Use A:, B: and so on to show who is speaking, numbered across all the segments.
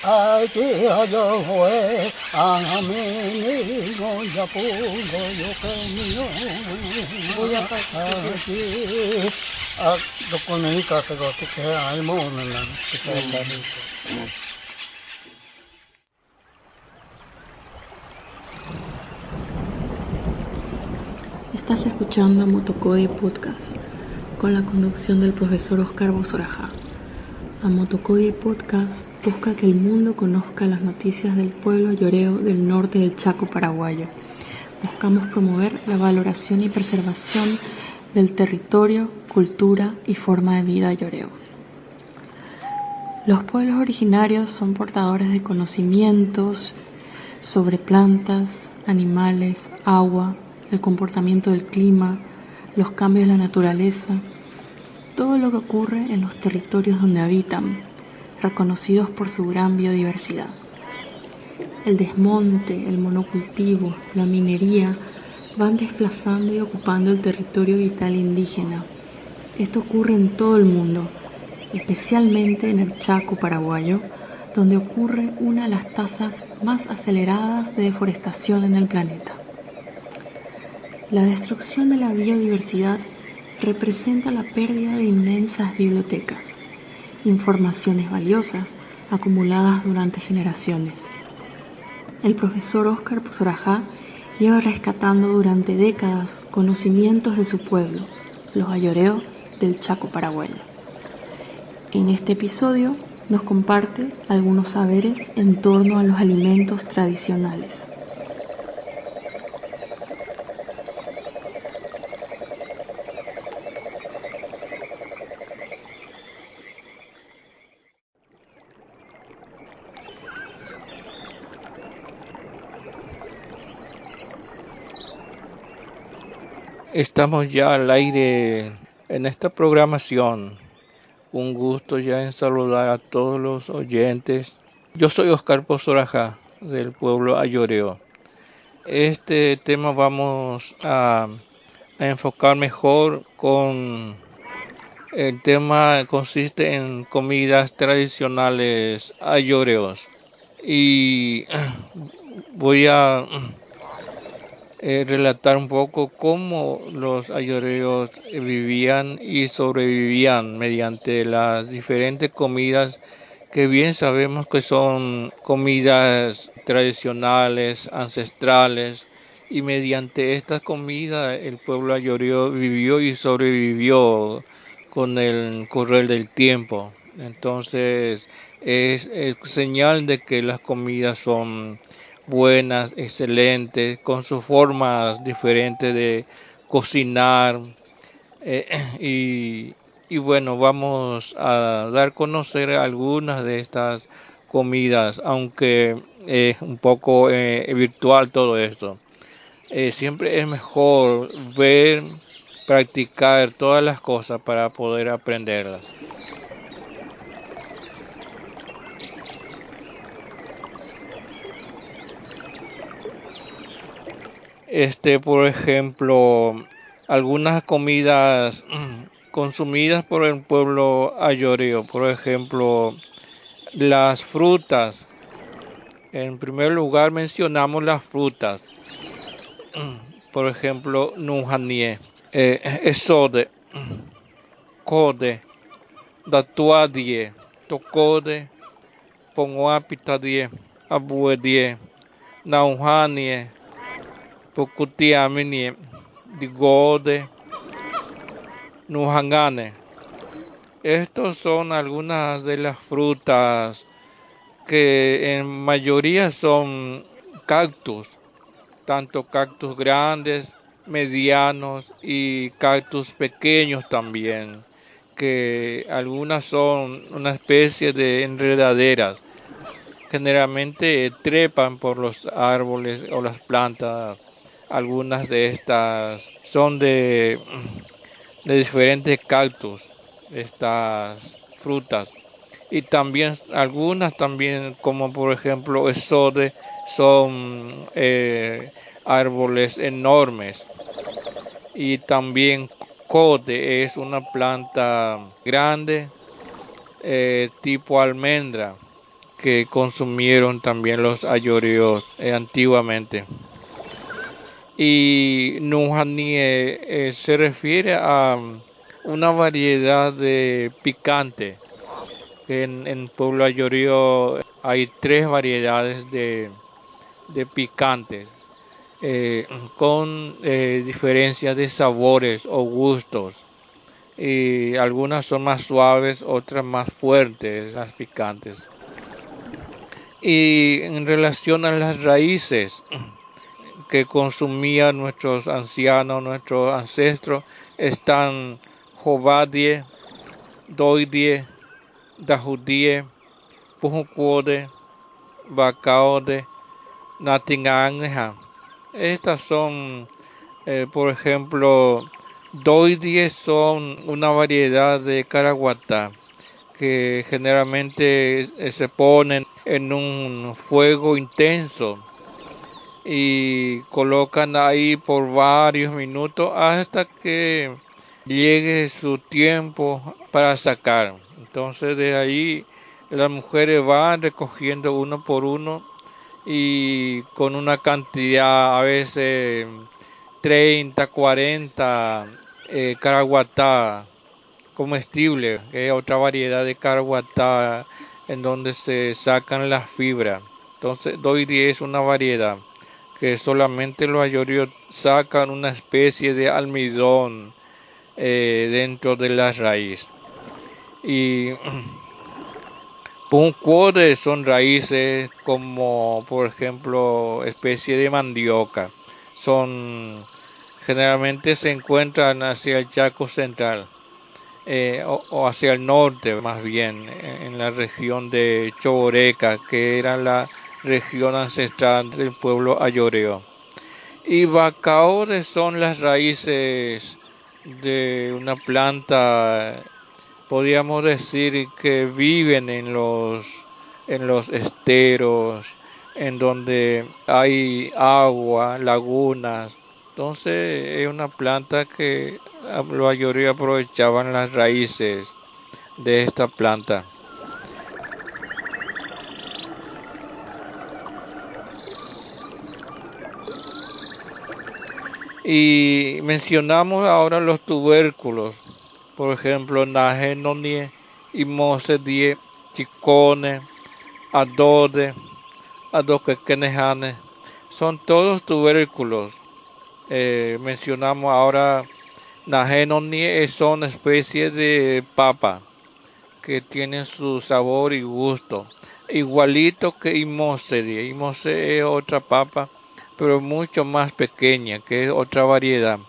A: ai chi yo hue a mi ni go ya pu go yo ke ni yo voy a chi a do con ni ka se go que ai mo na que ta ni.
B: Estás escuchando Amotocodi Podcast con la conducción del profesor Oscar Bosorajá. Amotocodi Podcast busca que el mundo conozca las noticias del pueblo ayoreo del norte del Chaco paraguayo. Buscamos promover la valoración y preservación del territorio, cultura y forma de vida ayoreo. Los pueblos originarios son portadores de conocimientos sobre plantas, animales, agua, el comportamiento del clima, los cambios de la naturaleza, todo lo que ocurre en los territorios donde habitan, reconocidos por su gran biodiversidad. El desmonte, el monocultivo, la minería van desplazando y ocupando el territorio vital indígena. Esto ocurre en todo el mundo, especialmente en el Chaco paraguayo, donde ocurre una de las tasas más aceleradas de deforestación en el planeta. La destrucción de la biodiversidad representa la pérdida de inmensas bibliotecas, informaciones valiosas acumuladas durante generaciones. El profesor Oscar Bosorajá lleva rescatando durante décadas conocimientos de su pueblo, los ayoreos del Chaco paraguayo. En este episodio nos comparte algunos saberes en torno a los alimentos tradicionales.
C: Estamos ya al aire en esta programación. Un gusto ya en saludar a todos los oyentes. Yo soy Oscar Bosorajá del pueblo ayoreo. Este tema vamos a enfocar mejor con el tema consiste en comidas tradicionales ayoreos. Y voy a relatar un poco cómo los ayoreos vivían y sobrevivían mediante las diferentes comidas que bien sabemos que son comidas tradicionales, ancestrales, y mediante estas comidas el pueblo ayoreo vivió y sobrevivió con el correr del tiempo. Entonces es señal de que las comidas son buenas, excelentes, con sus formas diferentes de cocinar. eh, y, y bueno, vamos a dar a conocer algunas de estas comidas, aunque es un poco virtual todo esto. Siempre es mejor ver, practicar todas las cosas para poder aprenderlas. Por ejemplo, algunas comidas consumidas por el pueblo ayoreo, por ejemplo, las frutas. En primer lugar mencionamos las frutas, por ejemplo, nujanie, esode, code, datuadie, tocode, ponguapitadie, abuedie, naujanie, Pocutiaminie, Digode, Nujangane. Estos son algunas de las frutas que en mayoría son cactus, tanto cactus grandes, medianos y cactus pequeños también, que algunas son una especie de enredaderas. Generalmente trepan por los árboles o las plantas. Algunas de estas son de diferentes cactus, estas frutas. y también algunas también, como por ejemplo esode, son árboles enormes. Y también cote es una planta grande, tipo almendra, que consumieron también los ayoreos antiguamente. Y Nujanie se refiere a una variedad de picante, que en pueblo ayoreo hay tres variedades de picantes, eh, con diferencias de sabores o gustos. Y algunas son más suaves, otras más fuertes, las picantes. Y en relación a las raíces que consumían nuestros ancianos, nuestros ancestros, están Jovadie, Doidie, Dahudie, Pujucuode, Bacaode, Natinganeja. Estas son, por ejemplo, Doidie son una variedad de caraguatá que generalmente se ponen en un fuego intenso y colocan ahí por varios minutos hasta que llegue su tiempo para sacar. Entonces de ahí las mujeres van recogiendo uno por uno y con una cantidad a veces 30, 40 caraguatá comestible, que es otra variedad de caraguatá en donde se sacan las fibras. Entonces, doidi es una variedad que solamente los ayoríos sacan una especie de almidón dentro de la raíz. Y puncuode son raíces como, por ejemplo, especie de mandioca. Son generalmente se encuentran hacia el Chaco central. O hacia el norte más bien, en la región de Choboreca, que era la región ancestral del pueblo ayoreo. Y bacaores son las raíces de una planta, podríamos decir, que viven en los esteros, en donde hay agua, lagunas. Entonces es una planta que la mayoría aprovechaban las raíces de esta planta. Y mencionamos ahora los tubérculos, por ejemplo, Nagenonie, Imosedie, Chicone, Adode, Adoquequenejane, son todos tubérculos. Mencionamos ahora Nagenonie, son especies de papa que tienen su sabor y gusto, igualito que Imosedie. Imosedie es otra papa, pero mucho más pequeña, que es otra variedad.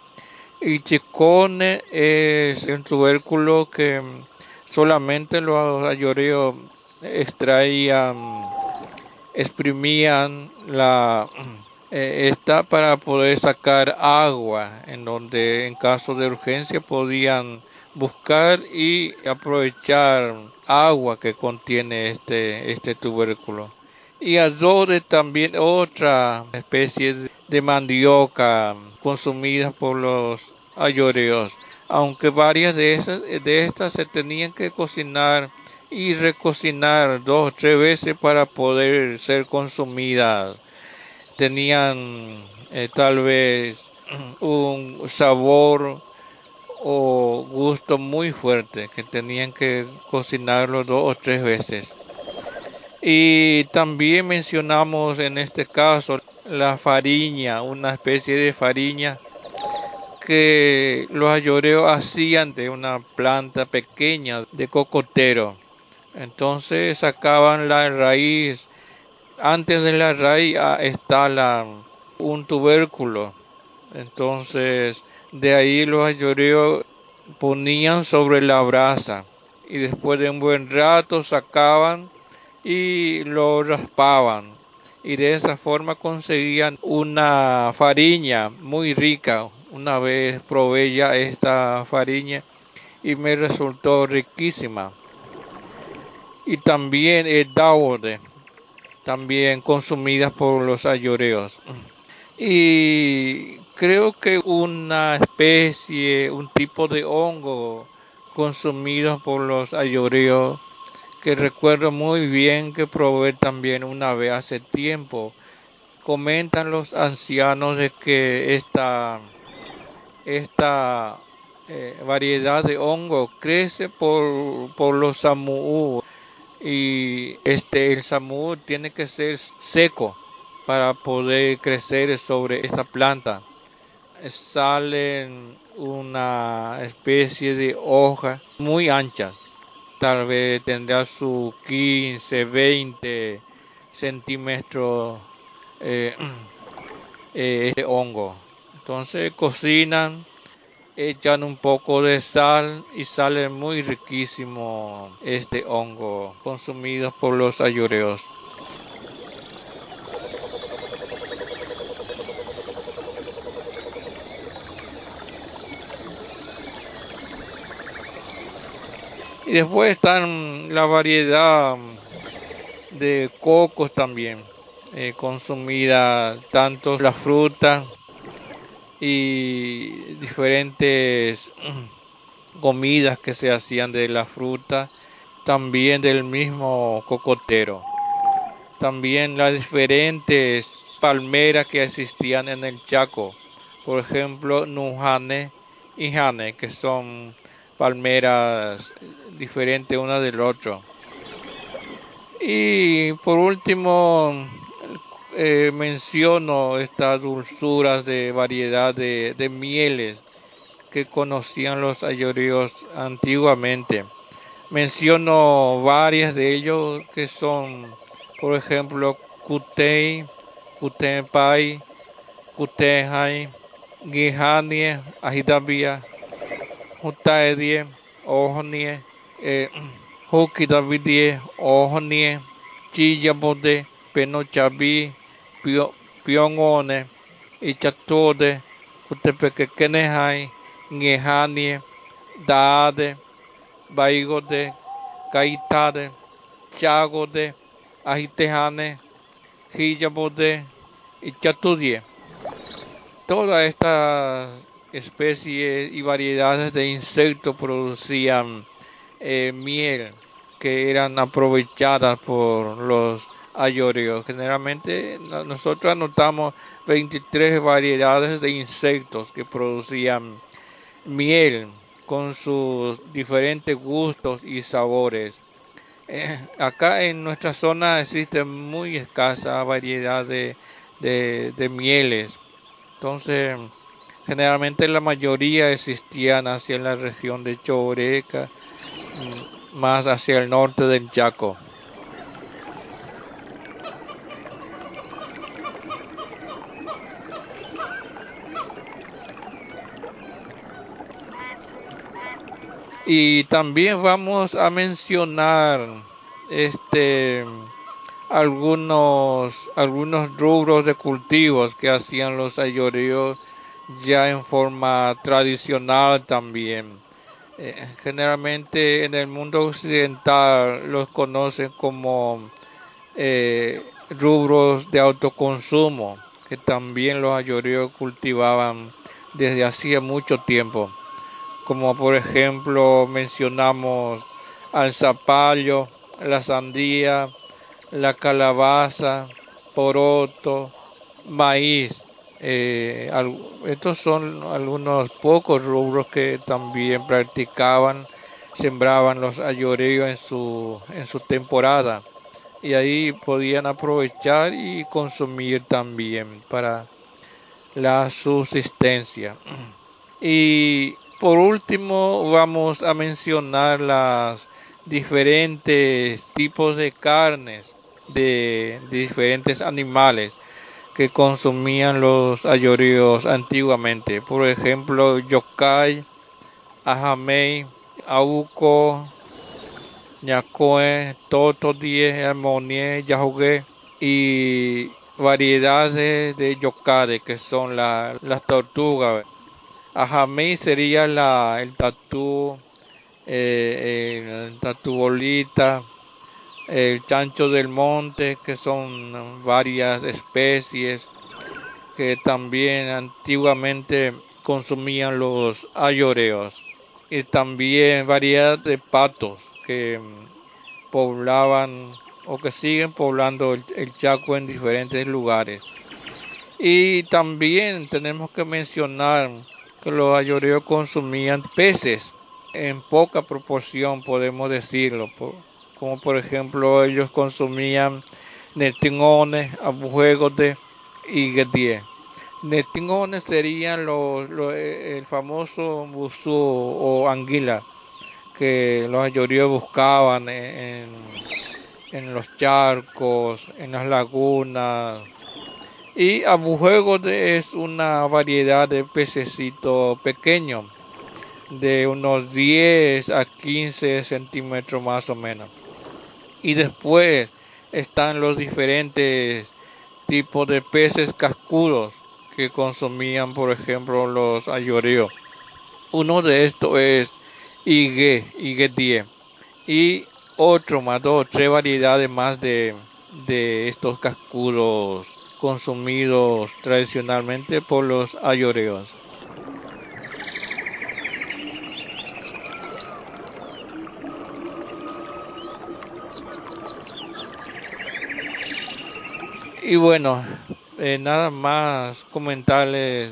C: Y Chicone es un tubérculo que solamente los ayoreos extraían, exprimían esta para poder sacar agua, en donde en caso de urgencia podían buscar y aprovechar agua que contiene este tubérculo. Y azode también otra especie de mandioca consumida por los ayoreos, aunque varias de estas se tenían que cocinar y recocinar 2 o 3 veces para poder ser consumidas. Tenían tal vez un sabor o gusto muy fuerte que tenían que cocinarlo 2 o 3 veces. Y también mencionamos en este caso la fariña, una especie de fariña que los ayoreos hacían de una planta pequeña de cocotero. Entonces sacaban la raíz. Antes de la raíz está un tubérculo. Entonces de ahí los ayoreos ponían sobre la brasa y después de un buen rato sacaban y lo raspaban. Y de esa forma conseguían una fariña muy rica. Una vez probé ya esta fariña y me resultó riquísima. y también el daode, también consumidas por los ayoreos. Y creo que una especie, un tipo de hongo consumido por los ayoreos que recuerdo muy bien que probé también una vez hace tiempo. Comentan los ancianos de que esta variedad de hongo crece por los samú y el samú tiene que ser seco para poder crecer sobre esta planta. Salen una especie de hoja muy anchas, tal vez tendrá su 15, 20 centímetros eh, este hongo. Entonces cocinan, echan un poco de sal y sale muy riquísimo este hongo consumido por los ayoreos. Y después están la variedad de cocos también, consumida tanto la fruta y diferentes comidas que se hacían de la fruta, también del mismo cocotero. También las diferentes palmeras que existían en el Chaco, por ejemplo, Nujane y Jane, que son palmeras diferentes una del otro. Y por último, menciono estas dulzuras de variedad de mieles que conocían los ayoríos antiguamente. Menciono varias de ellos que son, por ejemplo, Kutei, Kutenpai, Kutehai, Gihanie, Ahidabia, Hutaedie, Ohnie, eh, Hukidavidie, Ohnie, Chiyabode, Penochabi, Piongone, Ichatode, Utepequequenehai, Ngehanie, Daade, Baigode, Caitade, Chagode, Agitejane, Hiyabode y Chatudie. Todas estas especies y variedades de insectos producían miel que eran aprovechadas por los ayoreos. Generalmente nosotros anotamos 23 variedades de insectos que producían miel con sus diferentes gustos y sabores. Acá en nuestra zona existe muy escasa variedad de mieles. Entonces, generalmente la mayoría existían hacia la región de Choboreca, más hacia el norte del Chaco. Y también vamos a mencionar este algunos rubros de cultivos que hacían los ayoreos ya en forma tradicional también. Generalmente en el mundo occidental los conocen como rubros de autoconsumo, que también los ayoreos cultivaban desde hacía mucho tiempo, como por ejemplo mencionamos al zapallo, la sandía, la calabaza, poroto, maíz. Estos son algunos pocos rubros que también practicaban, sembraban los ayoreos en su temporada y ahí podían aprovechar y consumir también para la subsistencia. Y por último vamos a mencionar las diferentes tipos de carnes de diferentes animales que consumían los ayoríos antiguamente. Por ejemplo, yokai, ajamei, auco, ñacoe, totodie, armonie, yajugue y variedades de yocade que son las tortugas. Ajamei sería el tatú bolita, el chancho del monte, que son varias especies que también antiguamente consumían los ayoreos, y también variedad de patos que poblaban o que siguen poblando el Chaco en diferentes lugares. Y también tenemos que mencionar que los ayoreos consumían peces en poca proporción, podemos decirlo, como por ejemplo ellos consumían netingones, abujegotes y guetié. Netingones serían el famoso busú o anguila que los ayoríos buscaban en los charcos, en las lagunas. Y abujegote es una variedad de pececito pequeño, de unos 10 a 15 centímetros más o menos. Y después están los diferentes tipos de peces cascudos que consumían, por ejemplo, los ayoreos. Uno de estos es higuetie, y otro más, dos o tres variedades más de estos cascudos consumidos tradicionalmente por los ayoreos. Y bueno, nada más comentarles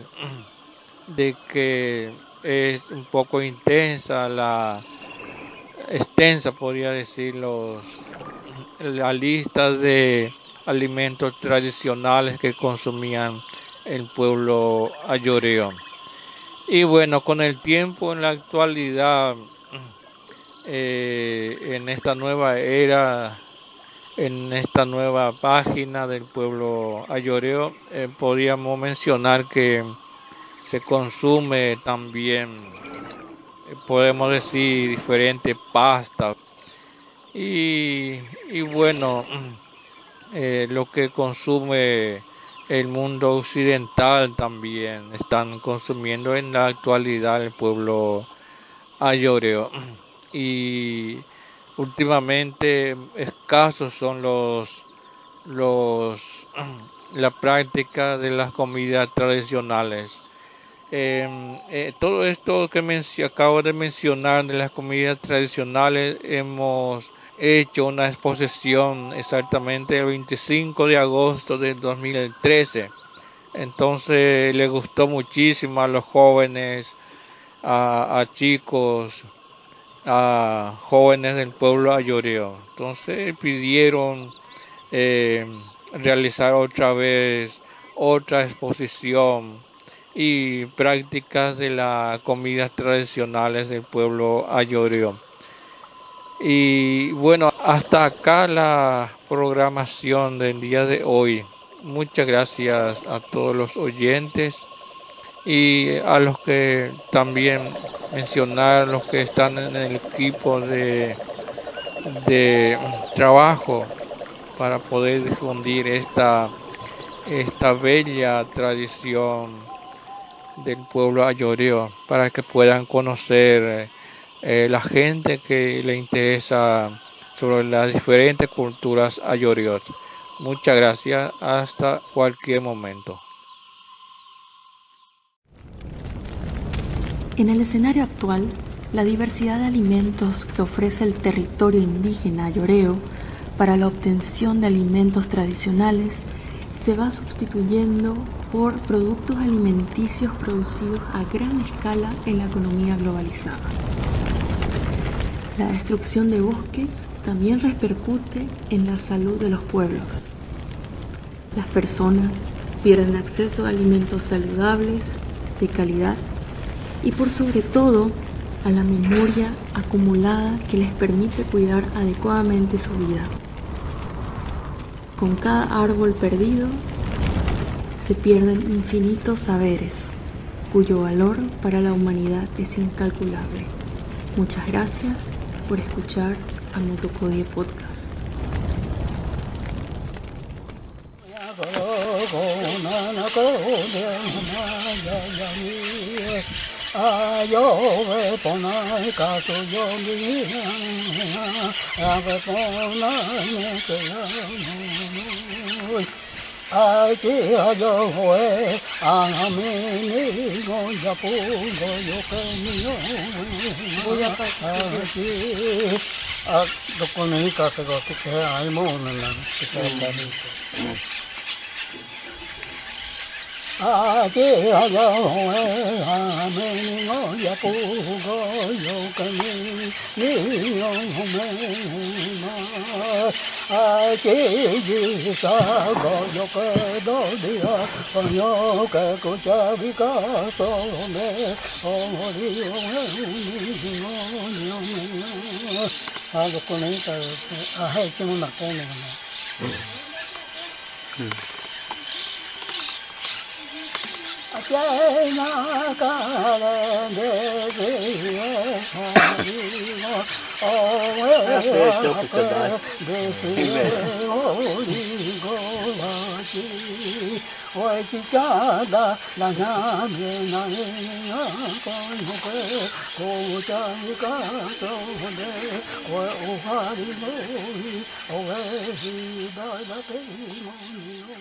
C: de que es un poco extensa podría decir la lista de alimentos tradicionales que consumían el pueblo ayoreo. Y bueno, con el tiempo en la actualidad, en esta nueva era, en esta nueva página del pueblo ayoreo, podríamos mencionar que se consume también, podemos decir, diferentes pastas. Y bueno, lo que consume el mundo occidental también están consumiendo en la actualidad el pueblo ayoreo. Y últimamente escasos son la práctica de las comidas tradicionales. Todo esto que acabo de mencionar de las comidas tradicionales, hemos hecho una exposición exactamente el 25 de agosto del 2013. Entonces le gustó muchísimo a los jóvenes, a chicos, a jóvenes del pueblo ayoreo. Entonces pidieron eh, realizar otra vez otra exposición y prácticas de las comidas tradicionales del pueblo ayoreo. Y bueno, hasta acá la programación del día de hoy. Muchas gracias a todos los oyentes y a los que también mencionar, los que están en el equipo de trabajo para poder difundir esta bella tradición del pueblo ayoreo, para que puedan conocer la gente que le interesa sobre las diferentes culturas ayoreos. Muchas gracias, hasta cualquier momento.
B: En el escenario actual, la diversidad de alimentos que ofrece el territorio indígena ayoreo para la obtención de alimentos tradicionales se va sustituyendo por productos alimenticios producidos a gran escala en la economía globalizada. La destrucción de bosques también repercute en la salud de los pueblos. Las personas pierden acceso a alimentos saludables, de calidad, y por sobre todo a la memoria acumulada que les permite cuidar adecuadamente su vida. Con cada árbol perdido se pierden infinitos saberes, cuyo valor para la humanidad es incalculable. Muchas gracias por escuchar a Motocodie Podcast.
A: yo ve ponai caso yo mi ve ponai que yo aquí yo fue a mí no ya pongo yo que mío voy a aquí a lo comunica que hay mono que aquí yo fue a mí no ya pongo yo que mío aquí salgo yo que dos días yo que escucha mi caso me morir a los conectas a hecho una pena aquí hay una cara de Ôi chị cha đã là nhà miền này con cô cha cá sấu đê ôi ô hoa đi ôi ôi gì đó đã thấy mong nhiều